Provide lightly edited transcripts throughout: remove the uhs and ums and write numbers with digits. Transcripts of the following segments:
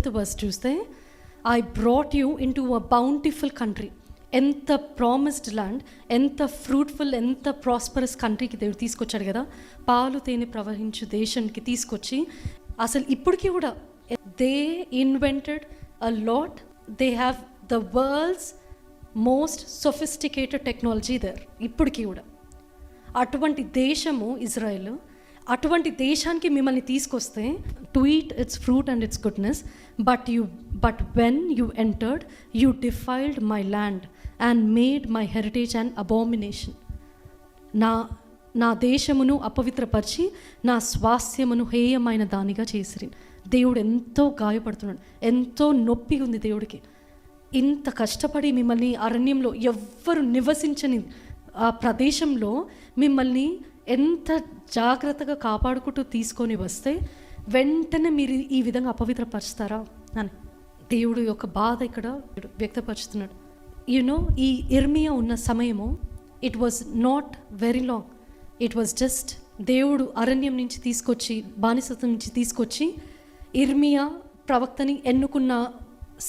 7th verse చూస్తే, I brought you in to a bountiful country. ఎంత promised land, ఎంత fruitful, ఎంత prosperous కంట్రీకి దేవుడు తీసుకొచ్చాడు కదా, పాలు తేనె ప్రవహించు దేశానికి తీసుకొచ్చి, అసలు ఇప్పటికీ కూడా they invented a lot. They have the world's most sophisticated technology there ఇప్పటికీ కూడా. అటువంటి దేశము ఇజ్రాయెల్. అటువంటి దేశానికి మిమ్మల్ని తీసుకొస్తే to eat its fruit and its goodness, but when you entered you defiled my land and made my heritage and abomination. నా దేశమును అపవిత్రపరిచి నా స్వాస్థ్యమును హేయమైన దానిగా చేసిరి. దేవుడు ఎంతో గాయపడుతున్నాడు, ఎంతో నొప్పి ఉంది దేవుడికి. ఇంత కష్టపడి మిమ్మల్ని అరణ్యంలో ఎవ్వరు నివసించని ఆ ప్రదేశంలో మిమ్మల్ని ఎంత జాగ్రత్తగా కాపాడుకుంటూ తీసుకొని వస్తే వెంటనే మీరు ఈ విధంగా అపవిత్రపరుస్తారా అని దేవుడు యొక్క బాధ ఇక్కడ వ్యక్తపరుస్తున్నాడు. యూనో, ఈ ఇర్మియా ఉన్న సమయము it was not very long. It was just దేవుడు అరణ్యం నుంచి తీసుకొచ్చి, బానిసత్వం నుంచి తీసుకొచ్చి ఇర్మియా ప్రవక్తని ఎన్నుకున్న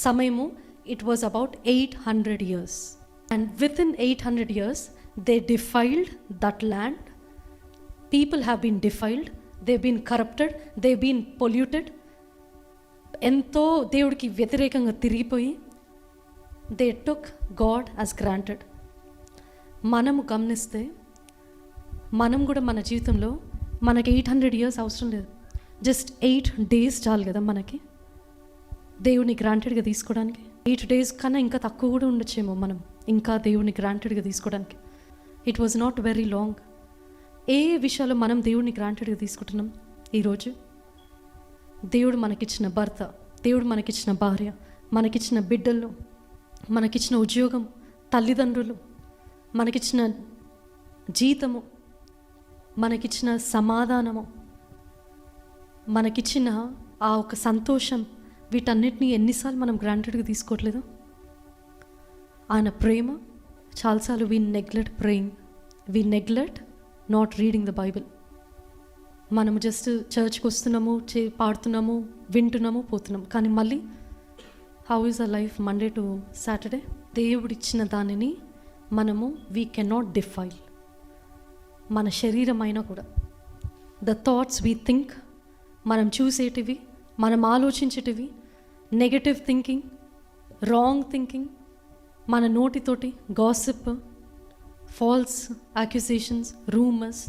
సమయము it was about 800 years. And within 800 years they defiled that land. People have been defiled, they've been corrupted, they've been polluted. ఎంతో దేవుడికి వ్యతిరేకంగా తిరిగిపోయి they took God as granted. మనము గమనిస్తే మనం కూడా మన జీవితంలో మనకి 800 years అవసరం లేదు, జస్ట్ 8 days చాలు కదా మనకి దేవుడిని గ్రాంటెడ్గా తీసుకోవడానికి. 8 days కన్నా ఇంకా తక్కువ కూడా ఉండొచ్చేమో మనం ఇంకా దేవుడిని గ్రాంటెడ్గా తీసుకోవడానికి. It was not very long. ఏ విషయాలు మనం దేవుడిని గ్రాంటెడ్గా తీసుకుంటున్నాం ఈరోజు? దేవుడు మనకిచ్చిన భర్త, దేవుడు మనకిచ్చిన భార్య, మనకిచ్చిన బిడ్డలు, మనకిచ్చిన ఉద్యోగం, తల్లిదండ్రులు, మనకిచ్చిన జీతము, మనకిచ్చిన సమాధానము, మనకిచ్చిన ఆ ఒక సంతోషం, వీటన్నిటిని ఎన్నిసార్లు మనం గ్రాంటెడ్గా తీసుకోవట్లేదు? ఆయన ప్రేమ చాలాసార్లు we neglect praying, we neglect not reading the Bible. మనము జస్ట్ చర్చ్కి వస్తున్నాము, పాడుతున్నాము, వింటున్నాము, పోతున్నాము. కానీ మళ్ళీ how is a life Monday to Saturday? దేవుడిచ్చిన దానిని మనము వీ కెనాట్ డిఫైల్. మన శరీరమైనా కూడా ద థాట్స్ వీ థింక్, మనం చూసేటివి, మనం ఆలోచించేటివి, నెగటివ్ థింకింగ్, రాంగ్ థింకింగ్, మన నోటితోటి గాసిప్, ఫాల్స్ అక్యూజేషన్స్, రూమర్స్,